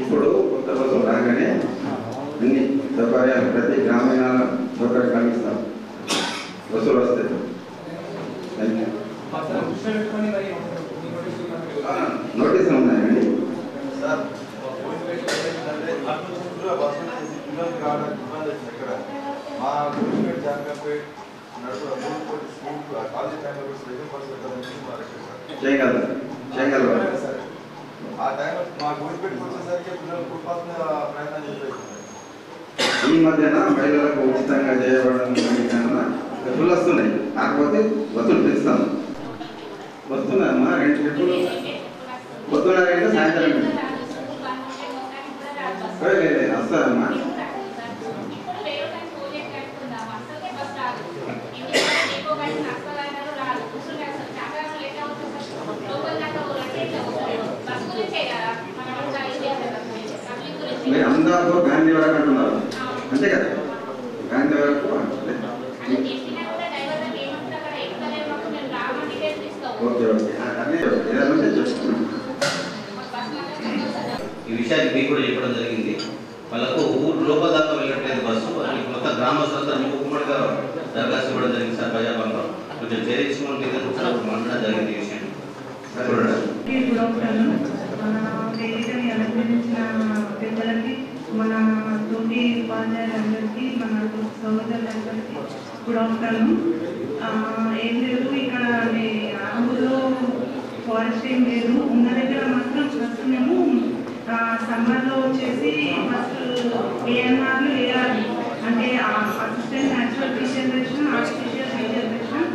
ఇప్పుడు కొత్త బస్సు రాగానే అన్ని సౌకర్యాలు ప్రతి గ్రామీణ సౌకర్యం కలిగిస్తాం. బస్సులు వస్తాయి. నోటీసులు ఉన్నాయండి సార్. మా గుడిపేట జాంగపేట నడుపు స్కూల్ కాలేజ్ టైంలో స్పెషల్ బస్ చేయగలరు సార్. ఆ టైంలో మా గుడిపేటకి వచ్చేసరికి పిల్లలు ఫుట్పాత్ మీద ప్రయత్నం చేసేది. ఈ మధ్యన మహిళలకు ఉచితంగా చేయబడడం బస్సులు వస్తున్నాయి. కాకపోతే బస్సులు పెంచుతాం. వస్తున్నాయమ్మా 2 ట్రిప్పులు పొద్దున 2 సాయంత్రం వస్తారమ్మా. మీరు అహ్మదాబాద్ గాంధీ వరకు అంటున్నారు అంతే కదా? గాంధీ వరకు ఓకే ఓకే ఈ విషయాన్ని మీకు కూడా చెప్పడం జరిగింది. వాళ్ళకు ఊరు లోపల దాకా వెళ్ళట్లేదు బస్సు. మొత్తం గ్రామస్తులంతా ఉమ్మడిగా దరఖాస్తు ఇవ్వడం జరిగింది సార్. ప్రజాభవన్లో కొంచెం చేయించుకోండి మాట్లాడడం జరిగింది. ఈ విషయం పెద్దలకి, మన తోటి ఉపాధ్యాయులందరికీ, మన సోదరులందరికీ గుడ్ ఆఫ్టర్నూన్. ఏం లేదు, ఇక్కడ ఊళ్ళో ఫారెస్ట్ ఏం లేదు. ఉన్న దగ్గర మాత్రం ఫస్ట్ మేము సమ్మర్లో వచ్చేసి ఫస్ట్ ఏఎన్ఆర్లు వేయాలి. అంటే assistant natural regeneration, artificial regeneration.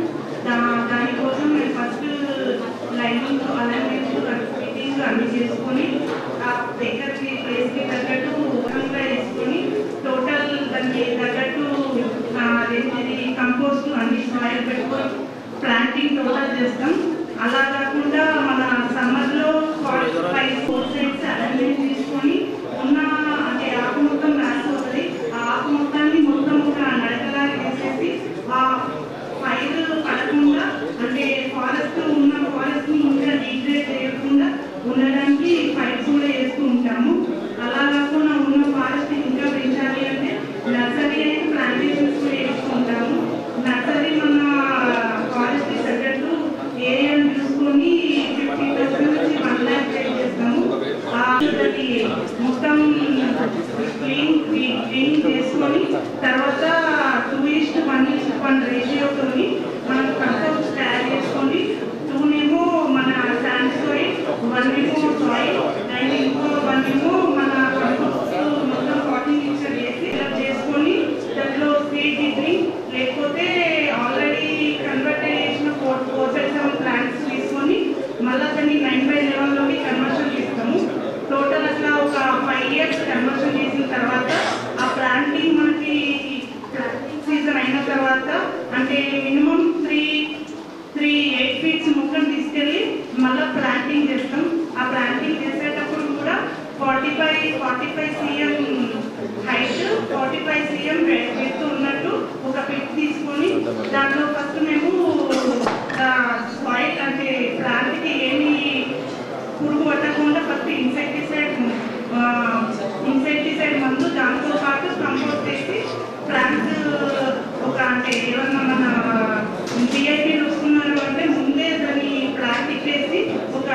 దానికోసం మేము ఫస్ట్ లైనింగ్, అలైన్మెంట్, ఫిట్టింగ్ అన్ని చేసుకొని ఆ దగ్గరకి ప్లేస్కి తగ్గట్టు ఊరంగా వేసుకొని టోటల్ దానికి తగ్గట్టు అదేంటిది కంపోస్ట్ అన్ని సాయిల్ పెట్టుకొని ప్లాంటింగ్ టోటల్ చేస్తాం. అలా కాకుండా మన సమ్మర్లో 45 సైడ్స్ అలైన్మెంట్ తీసుకొని ఉన్న అంటే ఆకు మొత్తం రాసిపోతుంది. ఆ ఆకు మొత్తాన్ని మొత్తం ఒక నడకలాగా వేసేసి ఆ ఫైర్ పడకుండా, అంటే ఫారెస్ట్ ఉన్న ఫారెస్ట్ని ఇంకా డిగ్రేడ్ చేయకుండా ఉండడానికి పైప్స్ కూడా వేస్తూ ఉంటాము. అలా కాకుండా ఉన్న ఫారెస్ట్ ఇంకా పెంచాలి అంటే నర్సరీ అనేది ప్లాంటేషన్స్ కూడా వేస్తూ ఉంటాము. నర్సరీ మన ఫారెస్ట్ తగ్గట్టు ఏరియాను చూసుకొని 50,000 నుంచి 1 lakh పే చేస్తాము. మొత్తం క్లీన్ చేసుకొని తర్వాత 2:1:1 రేషియోతో మనం కంపోస్ట్ తయారు చేసుకొని 2 మన శాండ్ సాయిల్, 1 సాయిల్ అండ్ ఇంకో 1 మన కంపోస్ట్ మొత్తం 40 మిక్చర్ వేసి చేసుకొని దాంట్లో సీడ్ లేకపోతే ఆల్రెడీ కన్వర్ట్ చేసిన 4-7 ప్లాంట్స్ తీసుకొని మళ్ళీ దాన్ని 9/11లోకి కన్వర్షన్ చేస్తాము. టోటల్ అట్లా ఒక 5 years కన్వర్షన్ చేసిన తర్వాత ఆ ప్లాంటింగ్ మనకి ప్లాంటింగ్ సీజన్ అయిన తర్వాత అంటే మినిమం 8 feet మొక్కలు తీసుకెళ్ళి మళ్ళీ ప్లాంటింగ్ చేస్తాం. ఆ ప్లాంటింగ్ చేసేటప్పుడు కూడా 45 cm హైట్, 45 cm ఎత్తు ఉన్నట్టు ఒక పిట్ తీసుకొని దాంట్లో ఫస్ట్ మేము సాయిల్ అంటే ప్లాంట్కి ఏమి పురుగు పట్టకుండా ఫస్ట్ ఇన్సెక్టిసైడ్ మందు, దాంతో పాటు కంపోస్ట్ వేసి ప్లాంట్ ఒక అంటే ఏమన్నా మన విఐపీలు వస్తున్నారు అంటే ముందే దాన్ని ప్లాంట్ ఇప్పేసి ఒక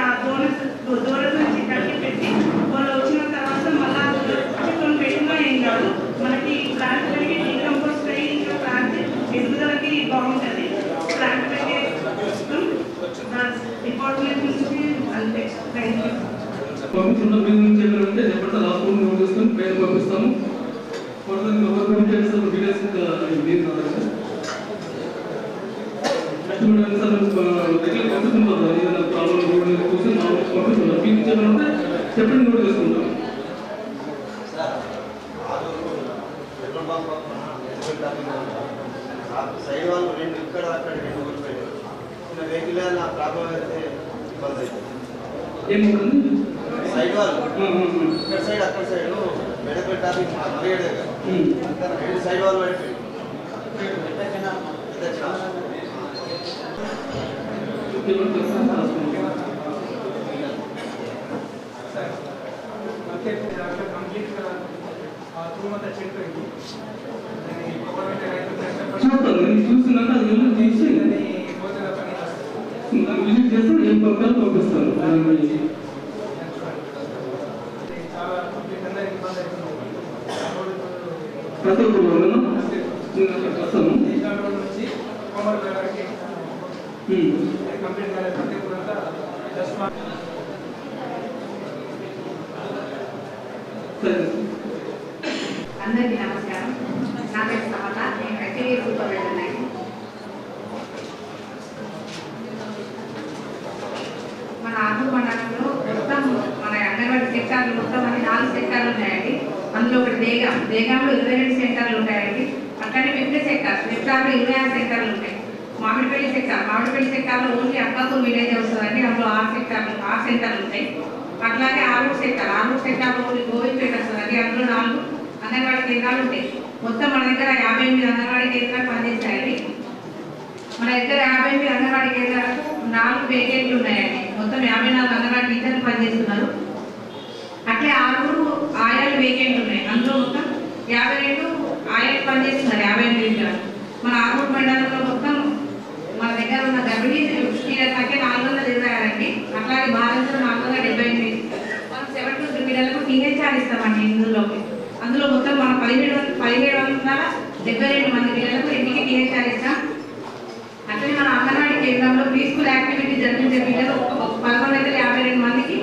దూర నుంచి కట్టి పెట్టి వాళ్ళు వచ్చిన తర్వాత మళ్ళీ కొన్ని పెట్టినా ఏం కాదు, మనకి ప్లాంట్ పెరిగి డీకంపోస్ట్ అయ్యి ఇంకా ప్లాంట్ ఎదుగుదలకి బాగుంటుంది. ప్లాంట్ పెట్టే డిపార్ట్మెంట్ నుంచి అంతే. Thank you. పంపించిన మీ నుంచి ఏమంటే చెప్పండి, లాస్ట్ రూమ్ తీసుకొని పేరు పంపిస్తాము. గవర్నమెంట్ డీటెయిల్స్ మీరు దగ్గర పంపిస్తుంటారు. ఏదైనా ప్రాబ్లం చూసి పంపిస్తుంటారు. మీ నుంచి ఏమంటే చెప్పండి, నోట్ చేసుకుంటాం. సైడ్ వాళ్ళు 2 ఇక్కడ అక్కడ 2 కూర్చోబెట్టారు. చిన్న వెహికల్ నా ప్రాబ్లం అయితే ఇబ్బంది అవుతుంది. ఏముంటుంది సైడ్ వాళ్ళు ఇక్కడ సైడ్ అక్కడ సైడ్ మెడపేట ట్రాఫిక్ మరిగేడు దగ్గర 2 సైడ్ వాళ్ళు పడిపోయి చూస్తాను నేను చూసినాక అది వెళ్ళి తీసి విజిట్ చేస్తే ఏం పంపాలో పంపిస్తాను. ప్రతి ఒక్క రోజున నేను అక్కడ వస్తాను. అందరికీ నమస్కారం. నా పేరు సమత, నేను కచేరీ సూపర్వైజర్. మన ఆర్మూర్ మండలంలో మొత్తం మన అంగన్వాడీ సెక్టార్లు మొత్తం అన్ని 4 సెక్టార్లు ఉన్నాయండి. అందులో ఒకటి దేగాంలో 22 సెంటర్లు ఉంటాయండి. అట్లనే వివిధ సెక్టార్లో 26 సెంటర్లు ఉంటాయి. మామిడిపల్లి సెక్టార్లో ఓన్లీ అక్కాపూర్ విలేజ్ వస్తుందండి. అందులో 6 సెంటర్లు ఉంటాయి. అట్లాగే ఆర్మూర్ సెక్టార్లో ఓన్లీ గోవిందపేట వస్తుందండి. అందులో 4 అంగన్వాడీ కేంద్రాలు ఉంటాయి. మొత్తం మన దగ్గర 58 అంగన్వాడీ కేంద్రాలు పనిచేస్తాయండి. మన దగ్గర 58 అంగన్వాడీ కేంద్రాలకు 4 వేకెంట్లు ఉన్నాయండి. మొత్తం 54 అంగన్వాడీ టీచర్లు పనిచేస్తున్నారు. అట్లే 6 ఆయాలు వేకెంట్లు ఉన్నాయి. అందులో మొత్తం 52 ఆయాలు పనిచేస్తున్నారు. 58 టీచర్లు. మన ఆర్మూర్ మండలంలో మొత్తం మన దగ్గర ఉన్న గర్భిణీ స్త్రీల సంఖ్య 426 అండి. అట్లాగే బాలింతలు 478. మనం 7 to 3 పిల్లలకు టీహెచ్ఆర్ ఇస్తామండి. అందులో మొత్తం మనం 1772 మంది పిల్లలకు ఇంటికి టీహెచ్ఆర్ ఇస్తాం. అట్లనే మన అంగన్వాడీ కేంద్రంలో ప్రీ స్కూల్ యాక్టివిటీ జరిపించే పిల్లలు 1152 మందికి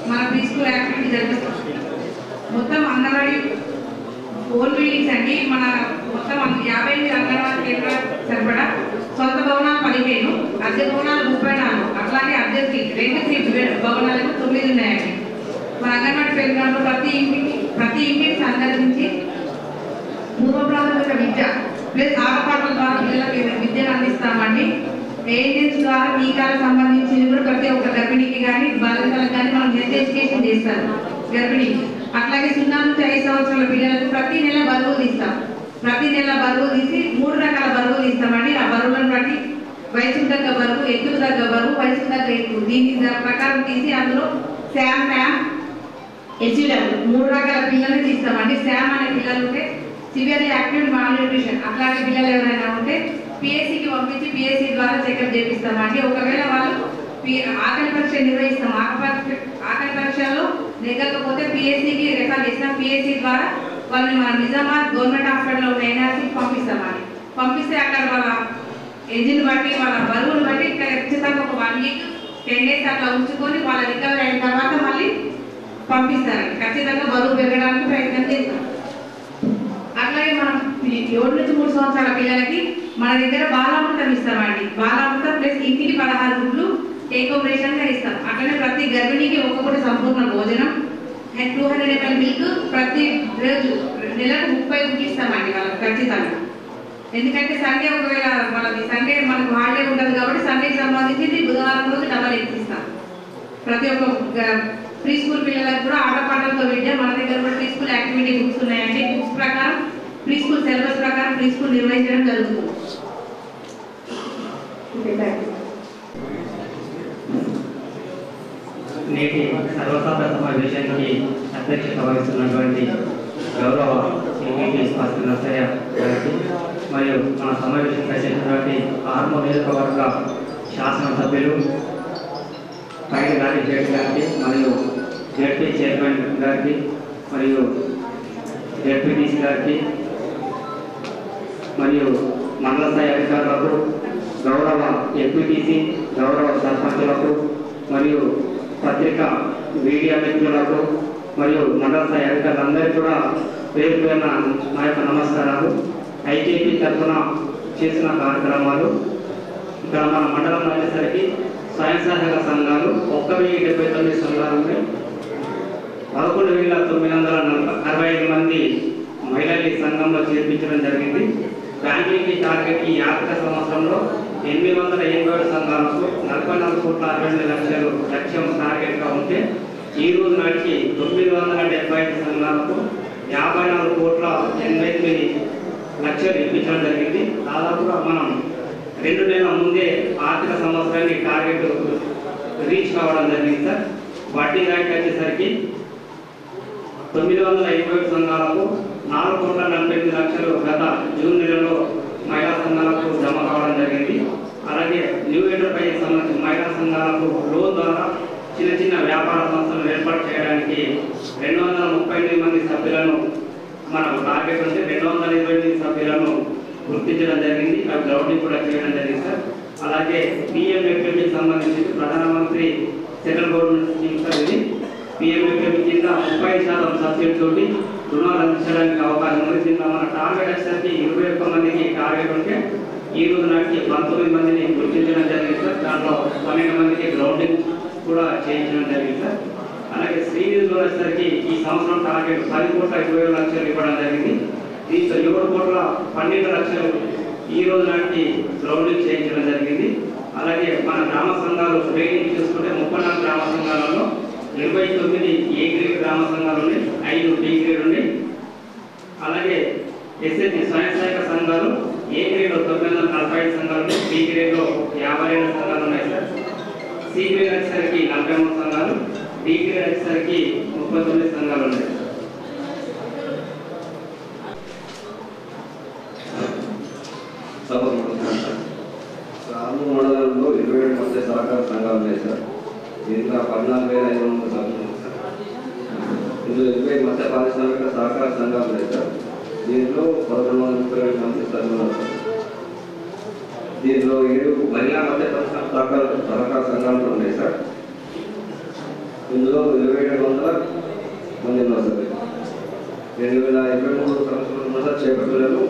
మన ప్రీ స్కూల్ యాక్టివిటీ జరిపిస్తాం. మొత్తం అంగన్వాడీ ఓన్ బిల్డింగ్స్ అండి. మన మొత్తం 58 అంగన్వాడీ కేంద్రాలు సరిపడా సొంత భవనాలు 15, అద్దె భవనాలు 34. అట్లాగే అద్దెకి 2 భవనాలకు 9 ఉన్నాయండి. మన అంగన్వాడీ కేంద్రంలో ప్రతి ఇంటికి సందర్శించి పూర్వ ప్రాథమిక విద్య ప్లస్ ఆటపాటల ద్వారా పిల్లలకు విద్యను అందిస్తామండి. ఏజెన్స్ ద్వారా టీకాలకు సంబంధించి కూడా ప్రతి ఒక్క గర్భిణికి కానీ బాలికలకు కానీ మనం హెల్త్ ఎడ్యుకేషన్ చేస్తాం గర్భిణికి. అట్లాగే 0 నుంచి 5 సంవత్సరాల పిల్లలకు ప్రతి నెల బరువు తీస్తాం. ప్రతి నెల బరువు తీసి 3 రకాల బరువులు ఇస్తామండి. ఆ బరువులను బట్టి వయసుకు తగ్గ బరువు, ఎత్తుకు తగ్గ బరువు, వయసుకు తగ్గ ఎత్తు దీని ప్రకారం తీసి అందులో శామ్, హెచ్డబ్ల్యూ 3 రకాల పిల్లల్ని తీస్తామండి. శామ్ అనే పిల్లలు ఉంటే సివియర్లీ యాక్టివ్ మాల్న్యూట్రిషన్, అట్లాంటి పిల్లలు ఎవరైనా ఉంటే పిఎస్సికి పంపించి పిఎస్సి ద్వారా చెకప్ చేపిస్తామండి. ఒకవేళ వాళ్ళు ఆకలి పరీక్ష నిర్వహిస్తాం. ఆకలి పరీక్షలో నెగ్గకపోతే పిఎస్సికి రెఫర్ చేస్తాం. పిఎస్సి ద్వారా వాళ్ళని మన నిజామాబాద్ గవర్నమెంట్ హాస్పిటల్లో ఉన్న ఎన్ఆర్సీకి పంపిస్తామండి. పంపిస్తే అక్కడ వాళ్ళ ఏజ్ని బట్టి వాళ్ళ బరువును బట్టి ఖచ్చితంగా ఒక 1 week 10 days అట్లా ఉంచుకొని వాళ్ళ రికవరీ అయిన తర్వాత మళ్ళీ పంపిస్తారండి. ఖచ్చితంగా బరువు పెరగడానికి ప్రయత్నం చేస్తాం. అట్లాగే మనం 7 నుంచి 3 సంవత్సరాల పిల్లలకి మన దగ్గర బాలామృతం ఇస్తామండి. బాలామృతం ప్లస్ ఇంటికి 16 గుడ్లు టేక్ హోమ్ రేషన్ గా ఇస్తాం. అట్లనే ప్రతి గర్భిణికి ఒక్కొక్కటి సంపూర్ణ భోజనం, 200 ml మిల్క్ ప్రతి రోజు నెలకు 30 గుడ్లు ఇస్తామండి వాళ్ళకి ఖచ్చితంగా. ఎందుకంటే సండే ఒకవేళ వాళ్ళకి సండే మనకు హాలిడే ఉంటుంది కాబట్టి సండేకి సంబంధించి బుధవారం రోజు డబల్ ఇస్తాం. ప్రతి ఒక్క ప్రీ స్కూల్ పిల్లలకు కూడా ఆటపాటలతో విద్య మన దగ్గర కూడా ప్రీ స్కూల్ యాక్టివిటీ బుక్స్ ఉన్నాయండి. బుక్స్ ప్రకారం ప్రీ స్కూల్ సిలబస్ ప్రకారం ప్రీ స్కూల్ నిర్వహించడం జరుగుతుంది. నేటి సర్వసాధారణ సమావేశానికి అధ్యక్షత వహిస్తున్నటువంటి గౌరవ ఎంపీ స్వాతి నర్సయ్య గారికి మరియు మన సమావేశం చేసినటువంటి ఆర్మూర్ నియోజకవర్గ శాసనసభ్యులు పైన గారి జడ్పీ గారికి మరియు జడ్పీ చైర్మన్ గారికి మరియు జడ్పీటీసీ గారికి మరియు మండల స్థాయి అధికారులకు, గౌరవ ఎంపీటీసీ, గౌరవ సర్పంచులకు మరియు పత్రికా మీడియా మిత్రులకు మరియు మండల స్థాయి అధికారులందరికీ కూడా పేరు పేరున నా యొక్క నమస్కారాలు. ఐకేపీ తరఫున చేసిన కార్యక్రమాలు ఇక్కడ మన మండలంలో వచ్చేసరికి స్వయం సహాయక సంఘాలు 1079 సంఘాలు ఉన్నాయి. 11,965 మంది మహిళలు ఈ సంఘంలో చేర్పించడం జరిగింది. బ్యాంకింగ్ టార్గెట్ ఈ ఆర్థిక సంవత్సరంలో 887 సంఘాలకు 44,62 లక్ష్యం టార్గెట్గా ఉంటే ఈ రోజు నాటికి 975 సంఘాలకు 54,88 లక్షలు ఇప్పించడం జరిగింది. దాదాపుగా మనం 2 నెలల ముందే ఆర్థిక సంవత్సరాన్ని టార్గెట్ రీచ్ కావడం జరిగింది సార్. వడ్డీ రేట్ వచ్చేసరికి 987 సంఘాలకు 4,48,00,000 గత జూన్ నెలలో మహిళా సంఘాలకు జమ కావడం జరిగింది. అలాగే న్యూ ఎంటర్ప్రైజెస్ సంబంధించిన మహిళా సంఘాలకు లోన్ ద్వారా చిన్న చిన్న వ్యాపార సంస్థలను ఏర్పాటు చేయడానికి 238 మంది సభ్యులను మనకు టార్గెట్ ఉంటే 228 సభ్యులను గుర్తించడం జరిగింది. అవి గ్రౌండింగ్ కూడా చేయడం జరిగింది సార్. అలాగే పిఎంఎఫ్ఎంకి సంబంధించి ప్రధానమంత్రి సెంట్రల్ గవర్నమెంట్ స్కీమ్ సార్ ఇది. పిఎంఎఫ్ఎం కింద 30% సబ్సిడీ తోటి రుణాలు అందించడానికి అవకాశం ఉంది. దీంట్లో మన టార్గెట్ వచ్చేసరికి 21 మందికి టార్గెట్ ఉంటే ఈ రోజు నాటికి 19 మందిని గుర్తించడం జరిగింది సార్. దాంట్లో 12 మందికి గ్రౌండింగ్ కూడా చేయించడం జరిగింది సార్. అలాగే శ్రీనిధులు వచ్చేసరికి ఈ సంవత్సరం టార్గెట్ 10,20,00,000 ఇవ్వడం జరిగింది. దీంతో 7,12,00,000 ఈ రోజు నాటికి గ్రౌండింగ్ చేయించడం జరిగింది. అలాగే మన గ్రామ సంఘాలు ట్రైనింగ్ చూసుకుంటే 34 గ్రామ సంఘాలలో 29 ఏ గ్రేడ్ గ్రామ సంఘాలు ఉన్నాయి, 5 డి గ్రేడ్ ఉన్నాయి. అలాగే ఎస్ఎస్జి స్వయం సహాయక సంఘాలు ఏ గ్రేడ్ 945 సంఘాలు ఉన్నాయి, బి గ్రేడ్లో 52 సంఘాలు ఉన్నాయి సార్. సి గ్రేడ్ వచ్చేసరికి 43 సంఘాలు, డి గ్రేడ్ వచ్చేసరికి 39 సంఘాలు ఉన్నాయి. రాము మండలంలో 27 మధ్య సహకార సంఘాలు ఉన్నాయి సార్. దీంట్లో 14,500 సభ్యులు ఉన్నాయి సార్. ఇందులో 20 మధ్య పారిశ్రామిక సహకార సంఘాలు ఉన్నాయి సార్. దీంట్లో 11,32 మంది సభ్యులు ఉన్నారు సార్. దీంట్లో 7 మహిళా మధ్య సహకార సంఘాలు ఉన్నాయి సార్. ఇందులో 2,700 మంది ఉన్నారు సార్. 2023 సంవత్సరం ఉన్న చేపట్టలేదు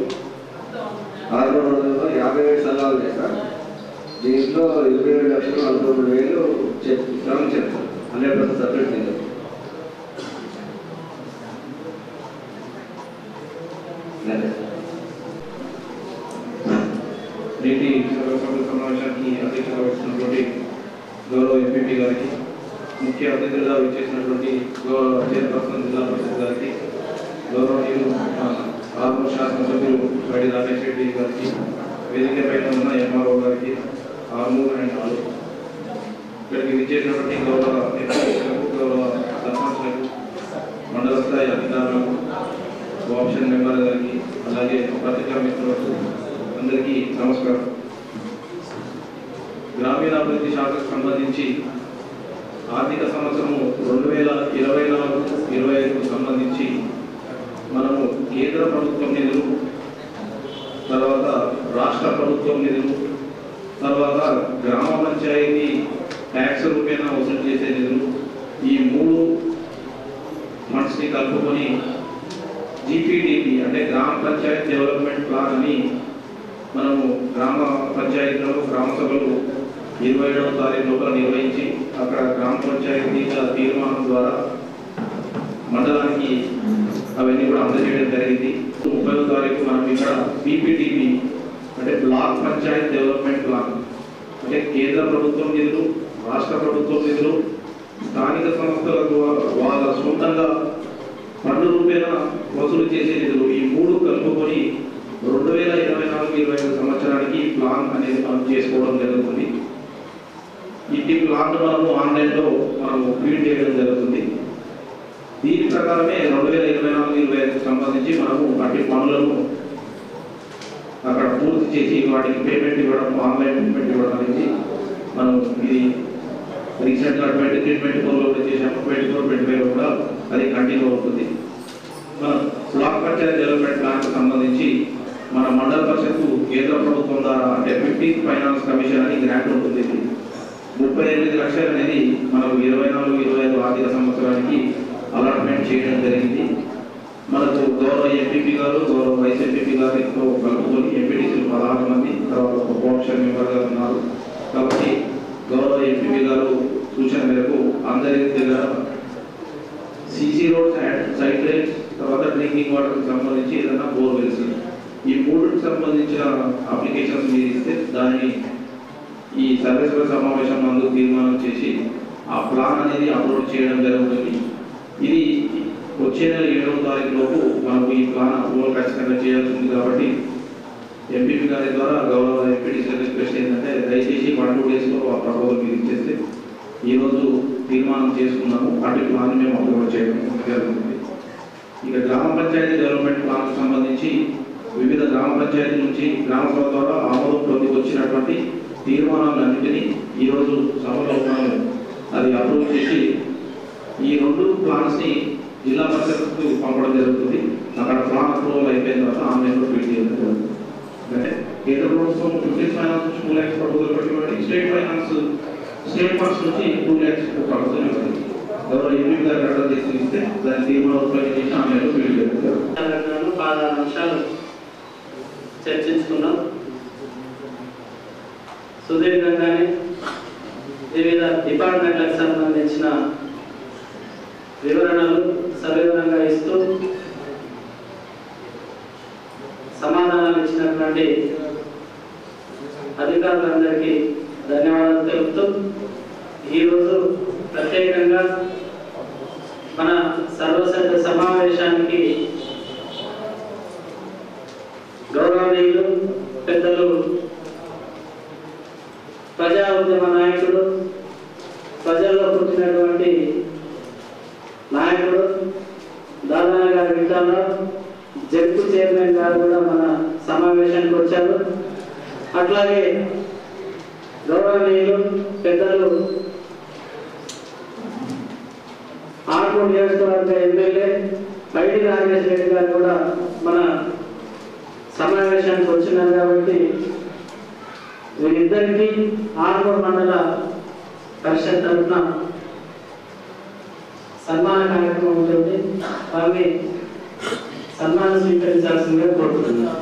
657 సంఘాలు ఉన్నాయి సార్. దీంట్లో 27,93,000 శ్రమించారు సార్. 100% సబ్సిడీ కింద. నేటి సర్వసభ్య సమావేశానికి అధ్యక్షత వహిస్తున్నటువంటి గౌరవ ఎంపీపీ గారికి, ముఖ్య అతిథులుగా విచ్చేసినటువంటి గౌరవ చైర్పర్సన్ జిల్లా పరిషత్ గారికి, గౌరవనీయులు ఆర్మూర్ శాసనసభ్యులు గడి రాకేష్ రెడ్డి గారికి, వేదిక పైన ఉన్న ఎంఆర్ఓ గారికి, ఆర్మూర్ అండ్ ఇక్కడికి విచ్చేసినటువంటి గౌరవ ఎంపీలకు, గౌరవ సర్పంచ్లకు, మండల స్థాయి అధికారులకు, ఆప్షన్ మెంబర్ గారికి, అలాగే పత్రికా మిత్రులకు అందరికీ నమస్కారం. గ్రామీణాభివృద్ధి శాఖకు సంబంధించి ఆర్థిక సంవత్సరము 2024-25కు సంబంధించి మనము కేంద్ర ప్రభుత్వం నిధులు, తర్వాత రాష్ట్ర ప్రభుత్వం నిధులు, తర్వాత గ్రామ పంచాయతీ ట్యాక్స్ రూపేణా వసూలు చేసే నిధులు, ఈ 3 ఫండ్స్ని కలుపుకొని జీపీడీపీ అంటే గ్రామ పంచాయతీ డెవలప్మెంట్ ప్లాన్ అని మనము గ్రామ పంచాయతీలో గ్రామ సభలు 27వ తారీఖు లోపల నిర్వహించి అక్కడ గ్రామ పంచాయతీల తీర్మానం ద్వారా మండలానికి అవన్నీ కూడా అందజేయడం జరిగింది. 30వ తారీఖు మనం ఇక్కడ పీపీటీపీ అంటే బ్లాక్ పంచాయత్ డెవలప్మెంట్ ప్లాన్ అంటే కేంద్ర ప్రభుత్వం నిధులు, రాష్ట్ర ప్రభుత్వం నిధులు, స్థానిక సంస్థల ద్వారా వాళ్ళ సొంతంగా ఫండ్ రూపేణా వసూలు చేసే నిధులు, ఈ 3 కలుపుకొని 2024-25 సంవత్సరానికి ప్లాన్ అనేది మనం చేసుకోవడం జరుగుతుంది. ఈ ప్లాన్ మనము ఆన్లైన్లో మనము ఫీడ్ చేయడం జరుగుతుంది. దీని ప్రకారమే 2024-25కు సంబంధించి మనము అట్టి పనులను అక్కడ పూర్తి చేసి వాటికి పేమెంట్ ఇవ్వడం, ఆన్లైన్ పేమెంట్ ఇవ్వడం అనేది మనం ఇది రీసెంట్గా 23-24లో కూడా చేసాము. 24-25 కూడా అది కంటిన్యూ అవుతుంది. మన బ్లాక్ పంచాయత్ డెవలప్మెంట్ ప్లాన్కి సంబంధించి మన మండల పరిషత్తు కేంద్ర ప్రభుత్వం ద్వారా అంటే 15th ఫైనాన్స్ కమిషన్ అని గ్రాంట్ ఉంటుంది. 38 లక్షలు అనేది మనకు 24-25 ఆర్థిక సంవత్సరానికి అలాట్మెంట్ చేయడం జరిగింది. మనకు గౌరవ ఎంపీపీ గారు, గౌరవ వైస్ ఎంపీపీ గారితో కలుపుకొని ఎంపీటీసీలు 16 మంది, తర్వాత ఒక కోఆప్షన్ మెంబర్ గారు ఉన్నారు. కాబట్టి గౌరవ ఎంపీపీ గారు సూచన మేరకు అందరి దగ్గర CC roads and side drains, తర్వాత డ్రింకింగ్ వాటర్కి సంబంధించి ఏదైనా బోర్వెల్స్, ఈ 3కి సంబంధించిన అప్లికేషన్స్ మీరు ఇస్తే దానిని ఈ సర్వేశ్వర సమావేశం నందు తీర్మానం చేసి ఆ ప్లాన్ అనేది అప్లోడ్ చేయడం జరుగుతుంది. ఇది వచ్చే నెల 7వ తారీఖు లోపు మనకు ఈ ప్లాన్ అప్రూవల్ ఖచ్చితంగా చేయాల్సి ఉంది. కాబట్టి ఎంపీపీ గారి ద్వారా గౌరవ ఎంపీటీసీ రిక్వెస్ట్ ఏంటంటే దయచేసి 1-2 డేస్లో ఆ ప్రపోజల్ మీరు ఇచ్చేస్తే ఈరోజు తీర్మానం చేసుకున్నాము, అటు ప్లాన్ మేము అప్లోడ్ చేయడం జరుగుతుంది. ఇక గ్రామ పంచాయతీ డెవలప్మెంట్ ప్లాన్కి సంబంధించి వివిధ గ్రామ పంచాయతీ నుంచి గ్రామ సభ ద్వారా ఆమోదం పొంది వచ్చినటువంటి తీర్మానాలన్నింటినీ ఈరోజు సభలో మనం అది అప్రూవ్ చేసి ఈ 2 ప్లాన్స్ని జిల్లా పరిషత్కు పంపడం జరుగుతుంది. అక్కడ ప్లాన్ అప్రూవల్ అయిపోయిన తర్వాత ఆన్లైన్లో ఫీడ్ చేయడం జరుగుతుంది. అంటే కేంద్ర ప్రభుత్వం 15 ఫైనాన్స్ నుంచి 2 lakhs ప్రపోజల్ పెట్టుబడి, స్టేట్ ఫండ్స్ నుంచి 2 lakhs ప్రపోజల్ ఇవ్వండి. ఎవరో ఎంపీ గారు అడ్డం తీసుకునిస్తే దాన్ని తీర్మానం ఉపయోగించి ఆన్లైన్లో ఫీడ్ చేయడం జరుగుతుంది. 16 అంశాలు చర్చించుకున్నాం. సుదీర్ఘంగానే వివిధ డిపార్ట్మెంట్లకు సంబంధించిన వివరణలు సవివరంగా ఇస్తూ సమాధానాలు ఇచ్చినటువంటి అధికారులందరికీ ధన్యవాదాలు తెలుపుతూ ఈరోజు ప్రత్యేకంగా మన సర్వసభ్య సమావేశానికి గౌరవనీయులు పెద్దలు ప్రజా ఉద్యమ నాయకుడు, ప్రజల్లో పుట్టినటువంటి నాయకుడు దాదాన గారి విధానం జడ్పీ చైర్మన్ గారు కూడా మన సమావేశానికి వచ్చారు. అట్లాగే గౌరవనీయులు పెద్దలు ఆర్మూర్ నియోజకవర్గ ఎమ్మెల్యే పైడి నాగేశ్వర రెడ్డి గారు కూడా మన సమావేశానికి వచ్చినారు. కాబట్టి వీరిద్దరికీ ఆర్మూర్ మండల పరిషత్ తరఫున సన్మాన కార్యక్రమం ఉంటుంది. వారిని సన్మానం స్వీకరించాల్సిందిగా కోరుతున్నాను.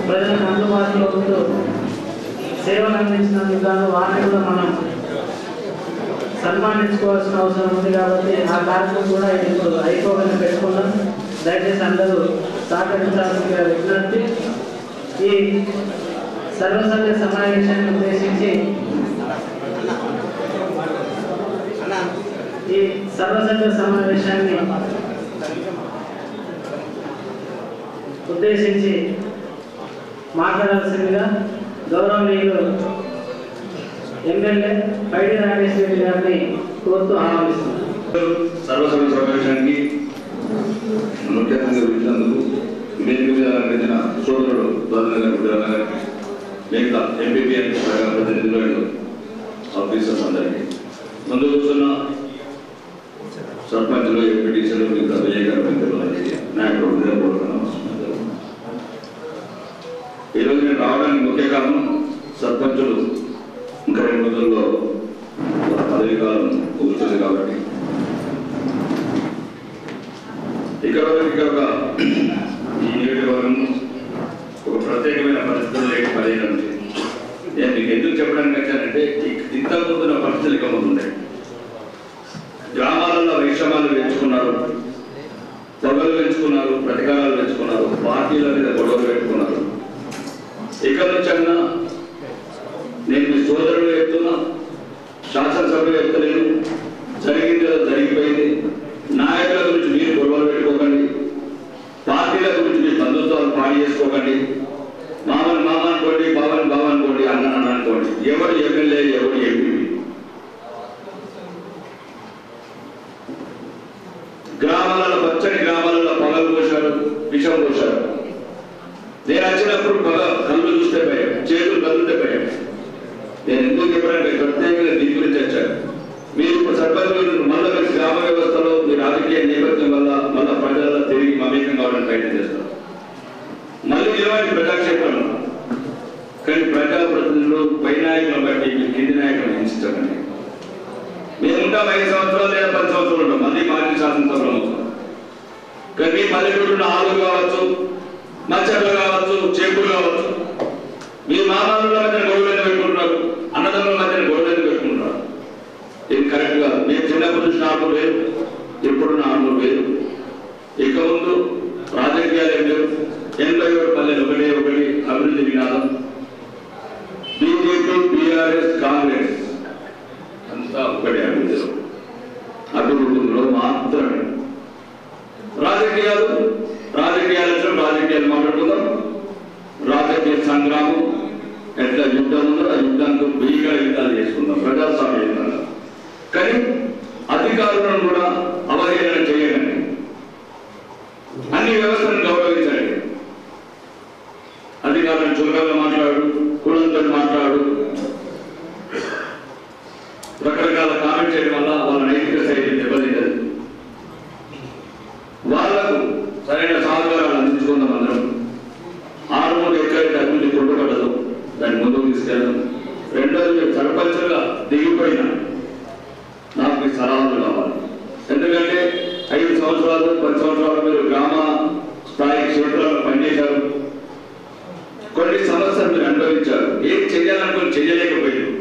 ప్రజలకు అందుబాటులో ఉంటూ సేవలు అందించినందుకు గాను వారిని కూడా మనం సన్మానించుకోవాల్సిన అవసరం ఉంది. కాబట్టి ఆ కార్యక్రమం కూడా ఇప్పుడు అయిపోగానే పెట్టుకున్నాం. దయచేసి అందరూ సహకరించాల్సిందిగా విజ్ఞప్తి. ఈ సర్వసభ్య సమావేశాన్ని ఉద్దేశించి మాట్లాడాల్సిందిగా గౌరవనీయులు ఎమ్మెల్యే పైడి నాగేశ్వర రెడ్డి గారిని కోరుతూ ఆహ్వానిస్తున్నారు. సర్వసభ్య సమావేశానికి ముఖ్య అతిథిగా పిలిచినందుకు వేదిక మీద అలంకరించిన సోదరుడు గారికి మిగతా ఎంపీపీ ప్రతినిధులు ఆఫీసర్స్ అందరికీ, ముందు కూర్చున్న సర్పంచులు, ఎంపీటీసీలు, మిగతా విజయకర నాయకులు హృదయపూర్వక నమస్కారం. ఈరోజు నేను రావడానికి ముఖ్య కారణం సర్పంచులు ఇంకా 2 రోజుల్లో పదవి కాలం ముగుస్తుంది కాబట్టి ఇక్కడ ఈ నియోజకవర్గం ఒక ప్రత్యేకమైన పరిస్థితులు లేక 15 నుంచి నేను మీకు ఎందుకు చెప్పడానికి వచ్చానంటే ఇంతకుముందున్న పరిస్థితులు ఇక ముందు ఉన్నాయి. గ్రామాలలో వైషమ్యాలు పెంచుకున్నారు, పొగలు పెంచుకున్నారు, ప్రతికారాలు పెంచుకున్నారు, పార్టీల మీద గొడవలు పెట్టుకున్నారు. ఇక్కడ నుంచన్నా నేను మీ సోదరుడు చెప్తున్నా, శాసనసభ్యులు చెప్తలేను, జరిగింది జరిగిపోయింది. నాయకుల గురించి మీరు గొడవలు పెట్టుకోకండి, పార్టీల గురించి మీరు బంధుత్వాలు పాడి చేసుకోకండి. మామని మామ అనుకోండి, బావని బావ అనుకోండి, అన్న అనుకోండి. ఎవరు ఎమ్మెల్యే, ఎవరు ఎంపీ. గ్రామాలలో పచ్చని గ్రామాలలో పగలు పోశారు, విషం పోశారు. నేను వచ్చినప్పుడు కళ్ళు చూస్తే భయం, చేతులు కదిలితే భయం. నేను ఎందుకు చెప్పానంటే ప్రత్యేకంగా దీని గురించి వచ్చాను. మీరు ఇప్పుడు సర్పంచులు మళ్ళీ గ్రామ వ్యవస్థలో మీ రాజకీయ నేపథ్యం వల్ల మళ్ళీ ప్రజలలో తిరిగి మమేకం కావడానికి ప్రయత్నం చేస్తారు. మళ్ళీ నిలబడి ప్రజాక్షేత్రంలో కానీ ప్రజాప్రతినిధులు పై నాయకులను బట్టి మీరు కింది నాయకులను హింసించకండి. మేము ఉంటాం 5 సంవత్సరాలు లేదా 10 సంవత్సరాలు ఉంటాం, మళ్ళీ మాజీ శాసనసభలో అవుతాం. కానీ మీ పల్లెటూరులో ఆలు కావచ్చు, మచ్చర్లు కావచ్చు, చేపలు కావచ్చు, మీ మామాల మధ్యన గొడవలు పెట్టుకుంటున్నారు, అన్నదమ్ముల మధ్యన గొడవలు పెట్టుకుంటున్నారు. ఇది కరెక్ట్ గా నేను చిన్నప్పుడు చూసిన ఆర్మూరు వేరు, ఇప్పుడున్న ఆర్మూరు వేరు. ఇక ముందు రాజకీయాలు ఏం లేవు. 87 పల్లెలు ఒకటే ఒకటి అభివృద్ధి వినాదం. బీజేపీ, బీఆర్ఎస్, కాంగ్రెస్ అంతా ఒకటే అభివృద్ధిలో, అభివృద్ధిలో మాత్రమే. రాజకీయాలు రాజకీయాలు మాట్లాడుకుందాం. రాజకీయ సంగ్రామం ఎట్లా యుద్ధం ఉందో ఆ యుద్ధానికి భీకర యుద్ధాలు చేసుకుందాం, ప్రజాస్వామ్య యుద్ధాలు. కానీ అధికారులను కూడా అవహేళన చేయకండి, అన్ని వ్యవస్థలను గౌరవించండి. అధికారులను చులకనగా మాట్లాడు, కులంతో మాట్లాడు, రకరకాల కామెంట్ చేయడం వల్ల వాళ్ళ నైతిక స్థైర్యం దెబ్బతింటది. వాళ్లకు సరైన సహకారాలు అందించుకుందాం. అందరం ఆర్మూరు ఎక్కడైతే అభివృద్ధి కొట్టుబడదు దాన్ని ముందుకు తీసుకెళ్ళడం. రెండోది సర్పంచులుగా దిగిపోయిన నాకు మీ సలహాలు కావాలి. ఎందుకంటే 5 సంవత్సరాలు 10 సంవత్సరాలు మీరు గ్రామ స్థాయి క్షేత్రాల్లో పనిచేశారు, కొన్ని సమస్యలు మీరు అనుభవించారు. ఏం చెయ్యాలనుకుని చెయ్యలేకపోయారు.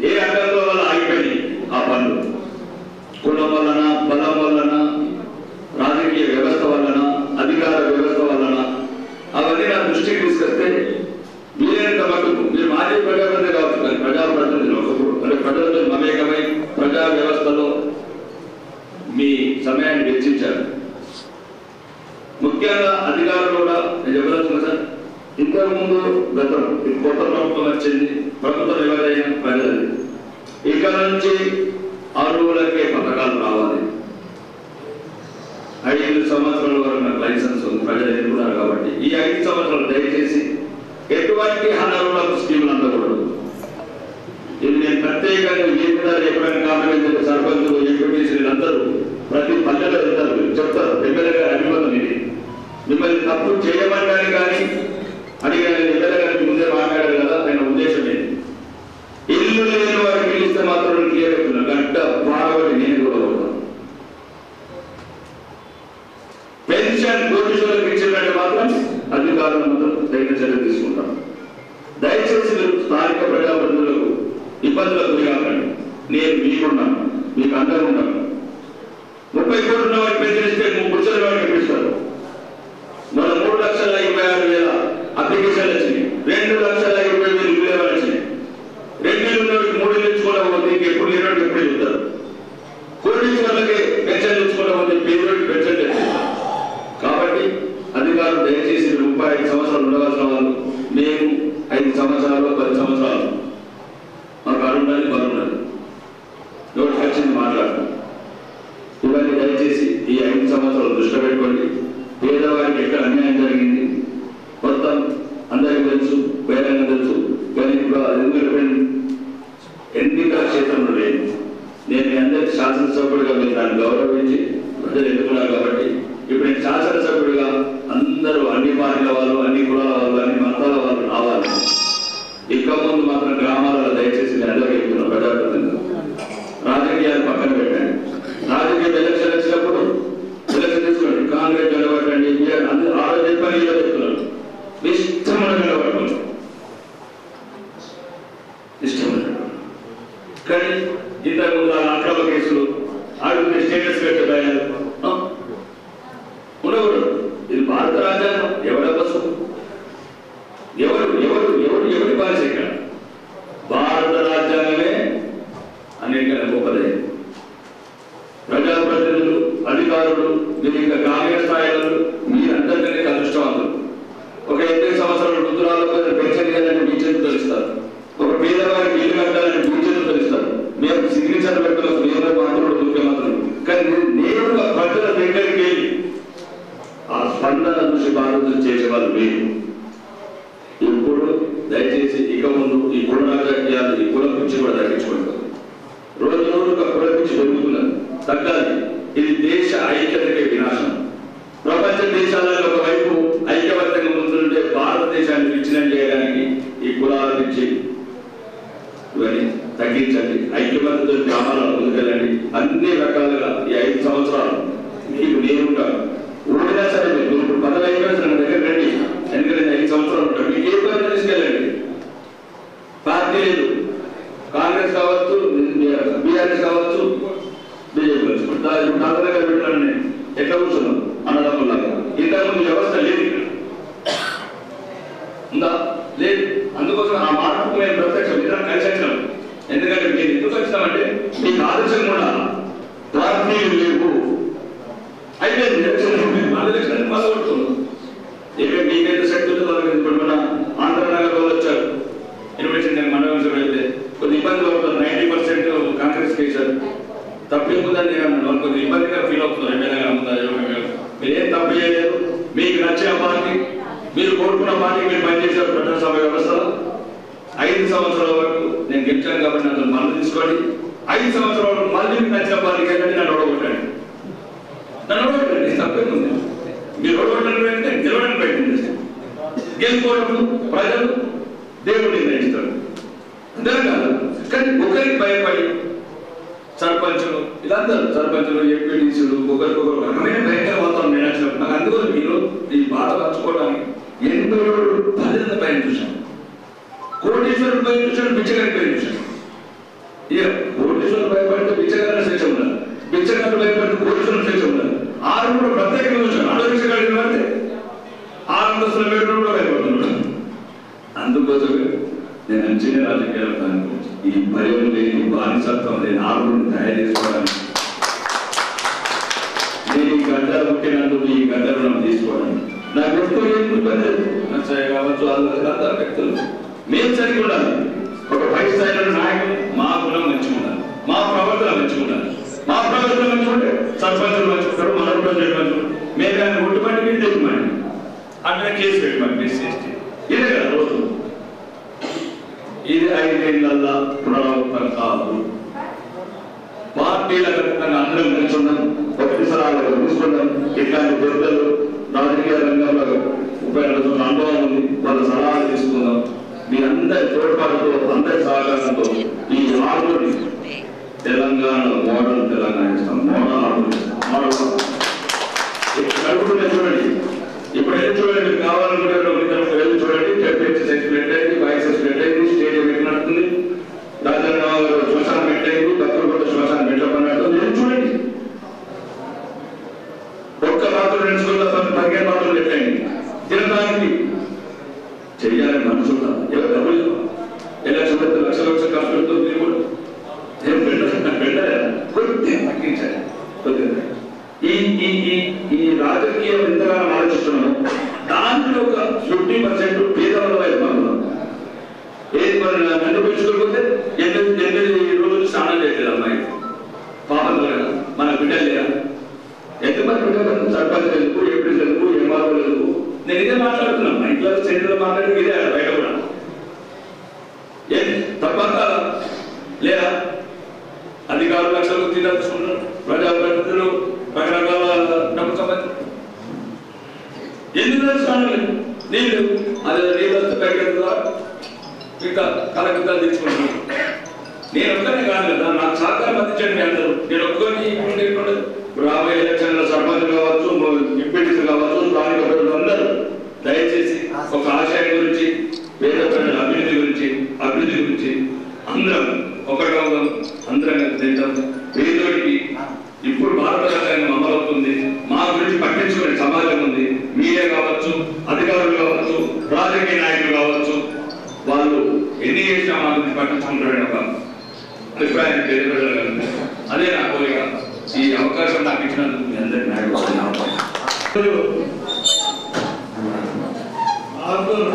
ఏ అడ్డంలో వల్ల ఆగిపోయింది ఆ పనులు? కులం వలన, బలం వలన, రాజకీయ వ్యవస్థ వలన, అధికార వ్యవస్థ వలన. అవన్నీ నా దృష్టికి తీసుకొస్తే వీలైనంత మటుకు మీరు మాజీ ప్రజాప్రతినిధి కావచ్చు, కానీ ప్రజాప్రతినిధులు ఒకప్పుడు అంటే ప్రజలతో మమేకమై ప్రజా వ్యవస్థలో మీ సమయాన్ని వెచ్చించారు. ముఖ్యంగా అధికారులు కూడా నేను చెప్పదలుచున్నా సార్, ఇంతకుముందు గతం కొత్త ప్రభుత్వం వచ్చింది, ప్రభుత్వం ఎవరైనా ప్రజలు ఇక నుంచి అర్హులకే పథకాలు రావాలి. 5 సంవత్సరాల వరకు నాకు లైసెన్స్ ఉంది, ప్రజలు ఎదుర్కొన్నారు కాబట్టి ఈ 5 సంవత్సరాలు దయచేసి ఎటువంటి అనర్హులకు స్కీములు అందకూడదు. ఇది నేను ప్రత్యేకంగా ఎప్పుడైనా కాంప్రమైజ్ సర్పంచులు, ఎంపీటీసీలు అందరూ ప్రతి పల్లెలో వెళ్తారు, చెప్తారు. ఎమ్మెల్యే గారి అభిమతం ఇది. మిమ్మల్ని తప్పు చేయమని కానీ అడిగిన ఎమ్మెల్యే గారికి ముందే మాట్లాడారు కదా, ఆయన ఉద్దేశం ఏంటి? ఇల్లు లేని వారికి పిలిస్తే మాత్రం క్లియర్ అవుతున్నారు. గంట బాగబడి నేను కూడా అవుతాను. పెన్షన్ కోటీశ్వరులకు ఇచ్చినట్టు మాత్రం అధికారులు మాత్రం తగిన చర్యలు తీసుకుంటాం. దయచేసి మీరు స్థానిక ప్రజాప్రతినిధులకు ఇబ్బందులకు గురి కాకండి. నేను మీకున్నాను, మీకు అందరూ ఉన్నాను. 30 కోట్ల ఉన్న వారికి పెన్షన్ ఇస్తే 3 పురుషుల వారికి ఇప్పిస్తారు. మన 3,26,000 అప్లికేషన్లు వచ్చినాయి, 2,20,000 ఇల్లు వచ్చినాయి. 2 ఇల్లు ఉన్నవాడికి 3 ఇల్లు ఇచ్చుకోవడం పోతే ఎప్పుడు లేనట్టు ఎప్పుడు చెప్తారు. కోటీశ్వరులకి పెన్షన్ ఇచ్చుకోవడం పోతే పేదవాడికి పెన్షన్ తెచ్చారు. కాబట్టి అధికారులు దయచేసి 35 సంవత్సరాలు ఉండవలసిన వాళ్ళు మేము 5 సంవత్సరాలు 10 సంవత్సరాలు మాకు అరుండాలి బరుండాలి నోటి వచ్చింది మాట్లాడతాం. ఇవన్నీ దయచేసి ఈ 5 సంవత్సరాలు దృష్టిలో పెట్టుకోండి. పేదవారికి ఎక్కడ అన్యాయం జరిగింది మొత్తం అందరికీ తెలుసు, బహిరంగ తెలుసు. కానీ ఇప్పుడు ఎన్నికల క్షేత్రంలో లేదు. నేను మీ అందరికీ శాసనసభ్యుడిగా మీరు దాన్ని గౌరవించి ప్రజలు ఎన్నుకున్నారు కాబట్టి ఇప్పుడు నేను శాసనసభ్యుడిగా అందరూ అన్ని పార్టీల వాళ్ళు, అన్ని కులాల వాళ్ళు, అన్ని మతాల వాళ్ళు రావాలి. ఇక ముందు మాత్రం గ్రామాలలో దయచేసి నేను అందరికీ చెప్తున్నా, ప్రజాప్రతినిధులు రాజకీయాలు పక్కన పెట్టండి. రాజకీయ ఎలక్షన్ వచ్చినప్పుడు ఎలక్షన్ తీసుకోండి, కాంగ్రెస్ నిలబట్టండి, ఆ రోజు చెప్పని ఇలా చెప్తున్నారు. ఇష్టమైన నిలబడుకోండి, ఇష్టమైన. కానీ ఇంతకుముందు అక్రమ కేసులు ఆడుకునే స్టేటస్ పెట్టారు ఉండకూడదు. ఇది భారత రాజ్యాంగం. ఎవడ బస్సు ఎవరి భాష ఇక్కడ? భారత రాజ్యాంగమే అనేక గొప్పదే. ప్రజాప్రతినిధులు, అధికారులు, మీరు ఇంకా గ్రామీణ స్థాయిలో మీరందరికీ అదృష్టవంతులు. ఒక 8 సంవత్సరాల వృద్ధురాలకు పెన్షన్ ఇవ్వాలని మీ చేతులు తెలుస్తారు, ఒక పేదవారికి ఇల్లు కట్టాలని మీ చేతులు తెలుస్తారు. మేము సిగ్నేచర్ పెట్టడం నేను మాత్రుడు, ముఖ్యమంత్రులు. కానీ నేరుగా ప్రజల దగ్గరికి వెళ్ళి ఆ స్పందన చూసి బాధ్యతలు చేసేవాళ్ళు మీరు. ఇప్పుడు దయచేసి ఇక ముందు ఈ కుల రాజకీయాలు, ఈ కుల పిచ్చి కూడా తగ్గించుకుంటారు. రోజు రోజుగా కుల పిచ్చి పెరుగుతున్నది, తగ్గాలి. ఇది దేశ ఐక్యతకే వినాశం. అయిపోయింది మన ఎలక్షన్ మళ్ళీ కొడుతున్నాం. ఏమేమి మీకైతే శక్తి ఉంటుందో ఇప్పుడు మన ఆంధ్రనగర్ వాళ్ళు వచ్చారు ఇన్వెస్టింగ్ మండలం వెళ్తే కొద్ది ఇబ్బంది అవుతుంది. 90% కాంగ్రెస్ కేసారు. తప్పేముందని నేను కొద్ది ఇబ్బందిగా ఫీల్ అవుతున్నారు. మీరు ఏం తప్పు చేయలేదు. మీకు నచ్చిన పార్టీ, మీరు కోరుకున్న పార్టీ మీరు పనిచేశారు ప్రజాస్వామ్య వ్యవస్థలో. 5 సంవత్సరాల వరకు నేను గెలిచాను కాబట్టి నన్ను మళ్ళీ తీసుకోండి. 5 సంవత్సరాల వరకు మళ్ళీ మీకు నచ్చిన పార్టీకి వెళ్ళండి. నన్ను ఓడగొట్టండి. తప్పేముంది. మీరు ఓడగొట్టడం అంటే గెలవడం పెట్టింది. గెలుపుకోవడం ప్రజలు దేవుడు నిర్ణయిస్తాడు. అంతే కాదు. కానీ ఒకరికి భయపడి సర్పంచులు ఇదందరూ సర్పంచులు ఎంపీటీసీలు ఒకరికొకరు రకమైన భయంకర వాతావరణం నేను వచ్చినప్పుడు నాకు అందువల్ల మీరు ఈ బాధ పంచుకోవడానికి 87 బాధ్యత పైన చూశాను. కోటీశ్వరుడు పైన చూశాను, బిచ్చగారి పైన చూశాను. ఇక కోటీశ్వరుడు భయపడితే బిచ్చగారి శిక్ష ఉండాలి, బిచ్చగారు భయపడితే కోటీశ్వరుడు శిక్ష ఉండాలి. 6 కూడా ప్రత్యేకంగా చూశాను. ఆలోచించ కలిగిన అంటే 6 అంతస్తుల మీద కూడా భయపడుతున్నాడు. అందుకోసమే నేను అంచనా రాజకీయాలు ఈ భయం లేని బానిసత్వం లేని ఆరుని తయారు చేసుకోవడానికి నేను ఈ గడ్డలు పుట్టినందుకు ఈ గడ్డలు మనం తీసుకోవడానికి నాకు ఎప్పుడు ఇబ్బంది నచ్చయ్య కావచ్చు అందరూ వ్యక్తులు మేము సరిగ్గా ఉండాలి. ఒక పై స్థాయిలో నాయకులు మా గుణం మంచిగా ఉండాలి, మా ప్రవర్తన మంచిగా ఉండాలి. మా ప్రవర్తన మంచిగా ఉంటే సర్పంచులు మంచుకుంటారు, మన ప్రజలు మంచుకుంటారు. మేము దాన్ని ఒట్టుబడి మీరు తెచ్చిమండి అట్లా కేసు పెట్టమండి. ఇదే కదా రోజు. ఇది 5 ఏళ్ళ పునరావృతం కాదు. పార్టీల ఖచ్చితంగా అందరం కలిసి ఉన్నాం. ఒకటిసారి తీసుకున్నాం. ఇట్లాంటి పెద్దలు రాజకీయ రంగంలో 30 సంవత్సరాల అనుభవం ఉంది. వాళ్ళ సలహాలు తీసుకుందాం. మీ అందరి తోడ్పాటుతో అందరి సహకారంతో ఈ ఆర్డర్ని తెలంగాణ మోడల్ తెలంగాణ ఇస్తాం. మోడల్ కడుపునే చూడండి. ఇప్పుడు వెళ్ళి చూడండి. మీరు కావాలనుకుంటే వెళ్ళి చూడండి. టెంపరేచర్ సెక్యులేట్ అయింది, వాయిస్ సెక్యులేట్ అయింది, స్టేడియం పెట్టినట్టుంది, రాజధాని శ్మశానం పెట్టయింది, దక్కలపూట శ్మశానం పెట్టబడినట్టుంది. వెళ్ళి చూడండి. ఒక్క బాత్రూమ్ 2 స్కూళ్ళ 15 బాత్రూమ్లు పెట్టండి. తినడానికి చెయ్యాలని మనసు ఎవరు డబ్బులు ఎలక్షన్ పెడితే లక్షల ఖర్చు పెడుతుంది. మీరు కూడా ఏం పెట్టలేదు, కొద్దిగా తగ్గించాలి. కొద్దిగా ఈ రాజకీయం ఎంతగానో ఆలోచిస్తున్నాము. దాంట్లో ఒక 50% పేదవాళ్ళ వైపు ఏది మరి నన్ను పెంచుకోకపోతే 8 రోజులు స్నానం చేయలేదు అమ్మాయి పాపం కదా. మన బిడ్డలు లేదా ఎంతమంది బిడ్డలు సర్పంచ్ ఎందుకు, ఎంపీ ఎందుకు, ఎంఆర్ఓ ఎందుకు? నేను ఇదే మాట్లాడుతున్నాను. మా ఇంట్లో చరిత్ర మాట్లాడి ఇదే బయట కూడా ఏం తప్పక లేదా అధికారులు లక్షలు తీసుకుంటున్నారు. ప్రజాప్రతినిధులు రకరకాల డబ్బు సంబంధం ఎందుకు స్నానం నీళ్ళు అదే నీళ్ళు వస్తే పైకి ఇంకా కలకత్తా తీసుకుంటున్నాను. నేను ఒక్కనే కాదు కదా, నాకు సహకారం అందించండి అందరూ. నేను ఒక్కరిని ఉండేటువంటి రాబోయే ఎలక్షన్లో సర్పంచులు కావచ్చు, ఎంపీటీసీలు కావచ్చు, స్థానిక ప్రజలు అందరూ దయచేసి ఒక ఆశయం గురించి, పేద ప్రజల అభివృద్ధి గురించి అందరం ఒకటిగా అందరం తింటాం. పేదోడికి ఇప్పుడు భారత రాజ్యాంగం అమలవుతుంది. మా గురించి పట్టించుకునే సమాజం ఉంది. మీడియా కావచ్చు, అధికారులు కావచ్చు, రాజకీయ నాయకులు కావచ్చు, వాళ్ళు ఎన్ని చేసినా మా గురించి పట్టించుకుంటారని ఒక అభిప్రాయం పేద ప్రజలు. అదే నా కోరిక. ఈ అవకాశం నాకు ఇచ్చినందుకు మీ అందరికీ ఆర్మూర్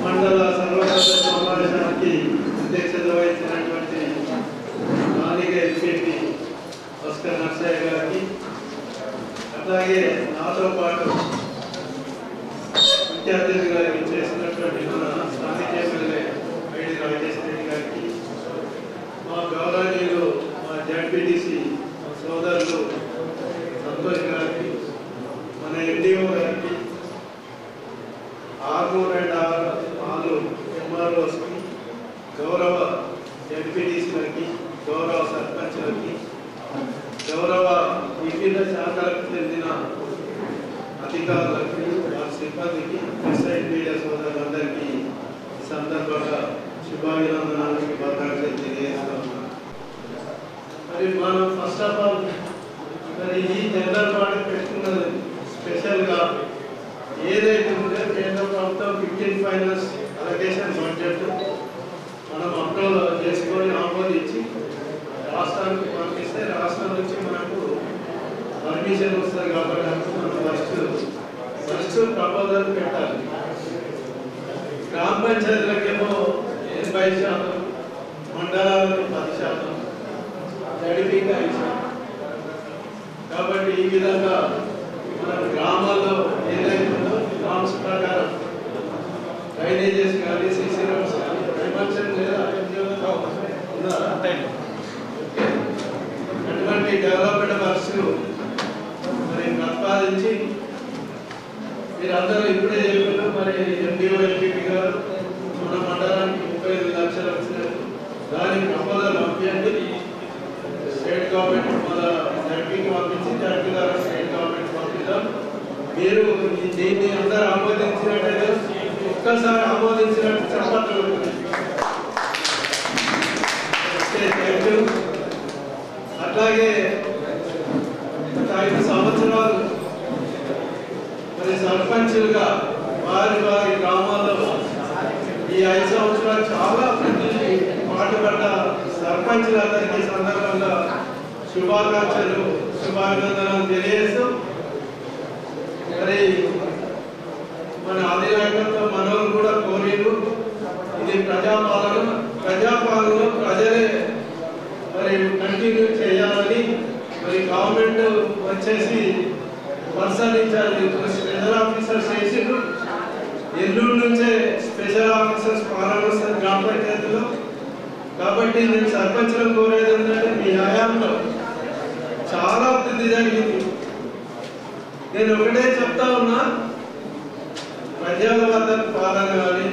మండల సర్వసభ్య సమావేశానికి అధ్యక్షత వహించినటువంటి స్థానిక ఎంపీ భాస్కర్ నర్సయ్య గారికి, అట్లాగే నాతో పాటు ముఖ్య అతిథిగా చేసినటువంటి మన స్థానిక ఎమ్మెల్యే ఐడి రాజేష్ రెడ్డి గారికి, మా గౌరవనీయులు మా జడ్పీటీసీ సోదరులు సంతోష్ గారికి, మన ఎన్డీఓ గారికి, ఆర్మూర్ అండ్ ఆలు ఎంఆర్ఓస్కి, గౌరవ ఎంపీటీసీలకి, గౌరవ సర్పంచ్లకి, గౌరవ వివిధ శాఖలకు చెందిన అధికారులకి, వారి సిబ్బందికి, ప్రెసిడెంట్ మీడియా సోదరులందరికీ ఈ సందర్భంగా శుభాభినందనాలు, శుభాకాంక్షలు తెలియజేస్తున్నాను. మరి మనం ఫస్ట్ ఆఫ్ ఆల్ మరి ఈ జనరల్ బాడీ పెట్టుకున్నది స్పెషల్గా ఏదైతే ఉందో కేంద్ర ప్రభుత్వం 15 ఫైనాన్స్ అలొకేషన్ బడ్జెట్ మనం అప్రూవల్ చేసుకొని ఆమోదించి రాష్ట్రానికి పంపిస్తే రాష్ట్రం నుంచి మనకు పర్మిషన్ వస్తుంది కాబట్టి పంచాయతీలకేమో 80%, మండలాలకు 10%, జడిపికి 5%. కాబట్టి ఈ విధంగా మన గ్రామాల్లో ఏదైతుందో నామ్స్ ప్రకారం డ్రైనేజెస్ కానీ సిసి రోడ్స్ కానీ డైమెన్షన్ లేదా ఉన్నారా అటువంటి డెవలప్మెంట్ వర్క్స్ మరి ప్రతిపాదించి మీరందరూ ఇప్పుడే చెప్పారు. మరి ఎండిఓ ఎంపీపీ గారు మన మండలానికి 35 లక్షలు వచ్చినట్టు దానికి ప్రపోజల్ పంపించండి. స్టేట్ గవర్నమెంట్ మన జడ్పీకి పంపించి జడ్పీ ద్వారా స్టేట్ గవర్నమెంట్ పంపిద్దాం. మీరు దీన్ని అందరూ ఆమోదించినట్టయితే ఒక్కసారి ఆమోదించినట్టు చెప్పట్లు. అట్లాగే 5 సంవత్సరాలు మరి సర్పంచులుగా వారి గ్రామాల్లో ఈ 5 సంవత్సరాలు చాలా అభివృద్ధి పాటుపడ్డ సర్పంచులందరికీ సందర్భంగా శుభాకాంక్షలు శుభాభినందనలు తెలియజేస్తూ మరి మన అధినాయకత్వం మనోళ్ళు కూడా కోరిరు. ఇది ప్రజాపాలనలో ప్రజలే మరి కంటిన్యూ చేయాలని మరి గవర్నమెంట్ వచ్చేసి పర్సనల్ ఇన్ఛార్జ్ స్పెషల్ ఆఫీసర్స్ చేసిండ్రు. ఎల్లుండి నుంచే స్పెషల్ ఆఫీసర్స్ పాలన వస్తుంది గ్రామ పంచాయతీలో. కాబట్టి నేను సర్పంచులను కోరేది ఏంటంటే మీ హయాంలో చాలా అభివృద్ధి జరిగింది. నేను ఒకటే చెప్తా ఉన్నా, ప్రజల వద్ద పాలన కానీ,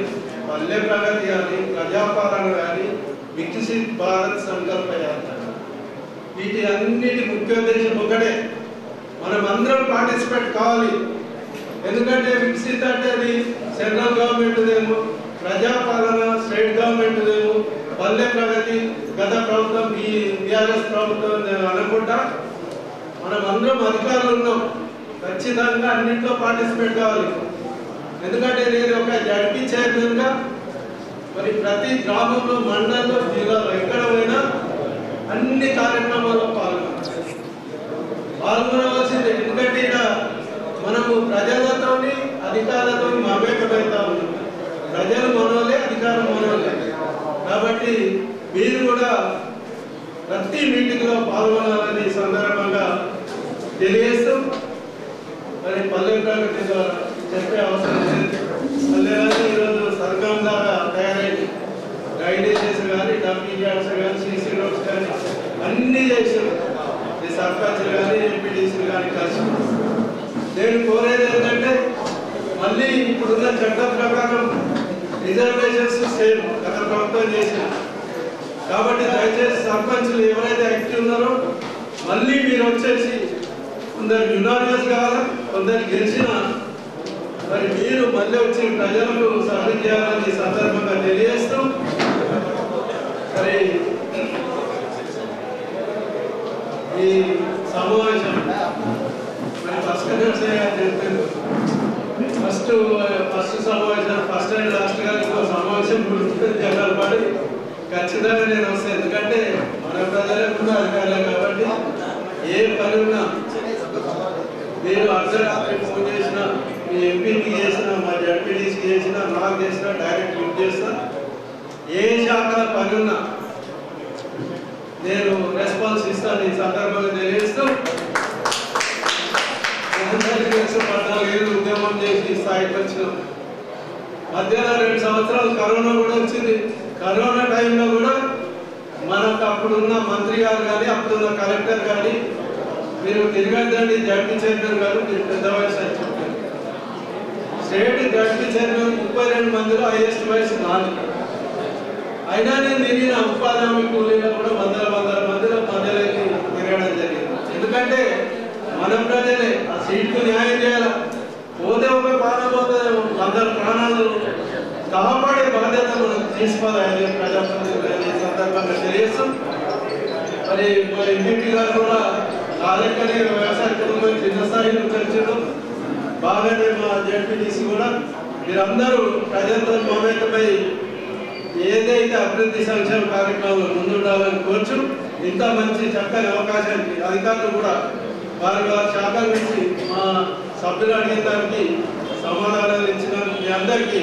పల్లె ప్రగతి కానీ, ప్రజాపాలన కానీ, వికసిత్ భారత్ సంకల్ప యాత్ర, వీటి అన్నిటి ముఖ్య ఉద్దేశం ఒకటే, మనం అందరం పార్టిసిపేట్ కావాలి. ఎందుకంటే వికసిత్ అంటే అది సెంట్రల్ గవర్నమెంట్దేమో, ప్రజాపాలన స్టేట్ గవర్నమెంట్దేమో, పల్లె ప్రగతి గత ప్రభుత్వం బీఆర్ఎస్ ప్రభుత్వం అనుకుంటా మనం అందరం అధికారులు ఉన్నాం. ఖచ్చితంగా అన్నింటిలో పార్టిసిపేట్ కావాలి. ఎందుకంటే నేను ఒక జడ్పీ చైర్మన్గా మరి ప్రతి గ్రామంలో, మండలంలో, జిల్లాలో ఎక్కడ పోయినా అన్ని కార్యక్రమాల్లో పాల్గొనవలసిందే. ఎందుకంటే ఇక్కడ మనము ప్రజలతో అధికారులతో మమేకమవుతా ఉన్నాం. ప్రజలు మనోలే, అధికారం మనోలే. కాబట్టి మీరు కూడా ప్రతి మీటింగ్లో పాల్గొనాలని సందర్భంగా తెలియజేస్తూ మరి పల్లె ప్రగతి ద్వారా చెప్పే అవసరం లేదు. పల్లెలని ఈరోజు సర్గం లాగా తయారైంది. డ్రైనేజెస్ కానీ, డంపింగ్ యార్డ్స్ కానీ, సీసీ రోడ్స్ కానీ అన్నీ చేశారు. ఈ సర్పంచ్లు కానీ, ఎంపీటీసీలు కానీ కలిసి. నేను కోరేది ఏంటంటే మళ్ళీ ఇప్పుడున్న చట్టం ప్రకారం రిజర్వేషన్స్ సేమ్ గత ప్రభుత్వం చేసిన. కాబట్టి దయచేసి సర్పంచ్లు ఎవరైతే యాక్టివ్ ఉన్నారో మళ్ళీ మీరు వచ్చేసి కొందరు యునానిమస్ కావాలా, కొందరు గెలిచిన మరి మీరు మళ్ళీ వచ్చి ప్రజలకు సహాయం చేయాలని సందర్భంగా తెలియజేస్తూ మరి ఈ సమావేశం మరి ఫస్ట్ సమావేశం ఫస్ట్ అండ్ లాస్ట్ గా ఇంకో సమావేశం జనాలు పడి ఖచ్చితంగా నేను వస్తాను. ఎందుకంటే మన ప్రజలే కూడా అధికారులే కాబట్టి ఏ పని ఉన్నా మీరు అర్ధరాత్రి ఫోన్ చేసినా, మీ ఎంపీకి చేసినా, మా జడ్పీటీసీకి చేసినా, నాకు చేసినా డైరెక్ట్ లిఫ్ట్ చేస్తా. ఏ శాఖ పని ఉన్నా నేను రెస్పాన్స్ ఇస్తాను. ఈ సందర్భంగా తెలియజేస్తూ 14 ఏళ్ళు ఉద్యమం చేసి స్థాయికి వచ్చినాం. మధ్యలో 2 సంవత్సరాలు కరోనా కూడా వచ్చింది. కరోనా టైంలో కూడా మనకు అప్పుడున్న మంత్రి గారు కానీ, అప్పుడున్న కలెక్టర్ కానీ మీరు తిరగద్దండి, జడ్పీ చైర్మన్ గారు మీరు పెద్ద వయసు అని చెప్పారు. స్టేట్ జడ్పీ చైర్మన్ 32 మందిలో హైయెస్ట్ వయసు 4. అయినా నేను తిరిగిన ఉపాధి హామీ కూలీలో కూడా వందల మందిలో ప్రజలకి తిరగడం జరిగింది. ఎందుకంటే మన ప్రజలే ఆ సీట్కు న్యాయం చేయాలి. పోతే ఒక ప్రాణం పోతే 100 ప్రాణాలు కాపాడే బాధ్యత మనం తీసుకోవాలి. ప్రజాప్రతినిధులు సందర్భంగా తెలియజేస్తాం. మరి మా ఎంపీ గారు కూడా కాలెక్కనే వ్యవసాయ కుటుంబం చిన్న స్థాయి నుంచి వచ్చారు. బాగానే మా జడ్పీటీసీ కూడా మీరందరూ ప్రజలతో మమేకమై ఏదైతే అభివృద్ధి సంక్షేమ కార్యక్రమాలు ముందుండాలని కోర్చు. ఇంత మంచి చక్కని అవకాశానికి అధికారులు కూడా వారి శాఖల నుంచి మా సభ్యులు అడిగిన దానికి సమాధానాలు ఇచ్చిన మీ అందరికీ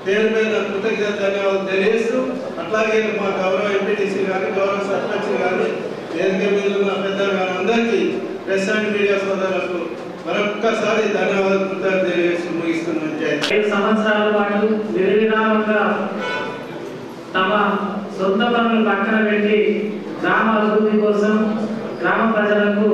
పేరు మీద కృతజ్ఞత ధన్యవాదాలు తెలియజేస్తూ అట్లాగే మా గౌరవ ఎంపీటీసీ కానీ గౌరవ సర్పంచ్ కానీ వేదిక మీద ఉన్న పెద్దలు కానీ అందరికీ ప్రెస్ అండ్ మీడియా సోదరులకు మరొక్కసారి ధన్యవాదాలు కృతజ్ఞత తెలియజేస్తూ ముగిస్తున్నాను. 5 సంవత్సరాల పాటు నిర్విరామంగా తమ సొంత పనులు పక్కన పెట్టి గ్రామ అభివృద్ధి కోసం గ్రామ ప్రజలకు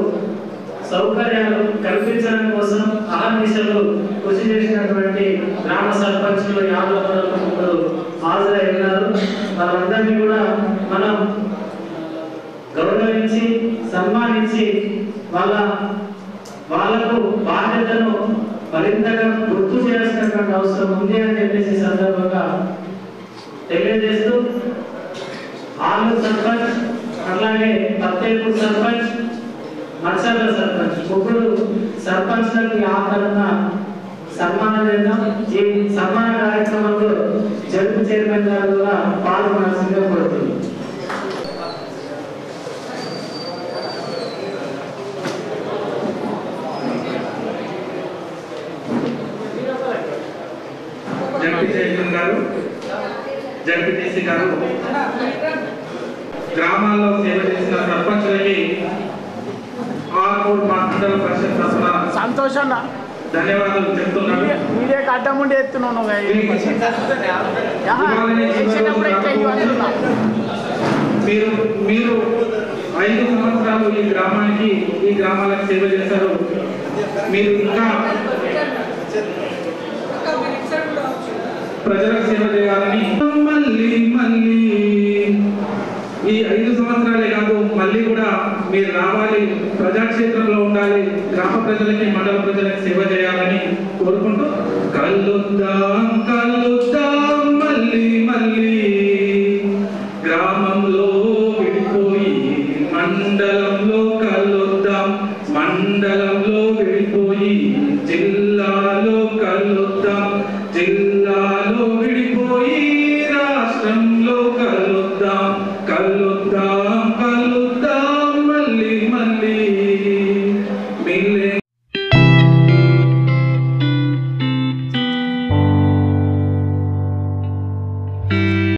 సౌకర్యాలు కల్పించడం కోసం అహర్నిశలు కృషి చేసినటువంటి గ్రామ సర్పంచులు యాదవులు హాజరై ఉన్నారు. వాళ్ళందరినీ కూడా మనం గౌరవించి సన్మానించి వాళ్ళకు బాధ్యతను మరింతగా గుర్తు చేయాల్సినటువంటి అవసరం ఉంది అని చెప్పేసి సందర్భంగా తెలియజేస్తూ ఆలూరు సర్పంచ్ అట్లాగే పత్తేపూర్ సర్పంచ్ మత్సర్ల సర్పంచ్ ముగ్గురు సర్పంచ్లకు ఆదరణ సన్మానం చేద్దాం. ఈ సన్మాన కార్యక్రమంలో జడ్పీ చైర్మన్ గారు కూడా పాల్గొనాల్సిందిగా కోరుతుంది. జడ్పీ చైర్మన్ గారు, జడ్పీటీసీ గారు, గ్రామాల్లో సేవ చేసిన సర్పంచులకి మండల పరిషత్ తరఫున సంతోషం ధన్యవాదాలు చెప్తున్నాను. మీడియాకి అడ్డం ఉండి ఎత్తున్నాను. మీరు 5 సంవత్సరాలు ఈ గ్రామాలకు సేవ చేశారు. మీరు ఇంకా ప్రజలకు సేవ చేయాలని మళ్ళీ ఈ 5 సంవత్సరాలే కాదు, మళ్ళీ కూడా మీరు రావాలి, ప్రజాక్షేత్రంలో ఉండాలి, గ్రామ ప్రజలకి మండల ప్రజలకి సేవ చేయాలని కోరుకుంటూ కలుద్దాం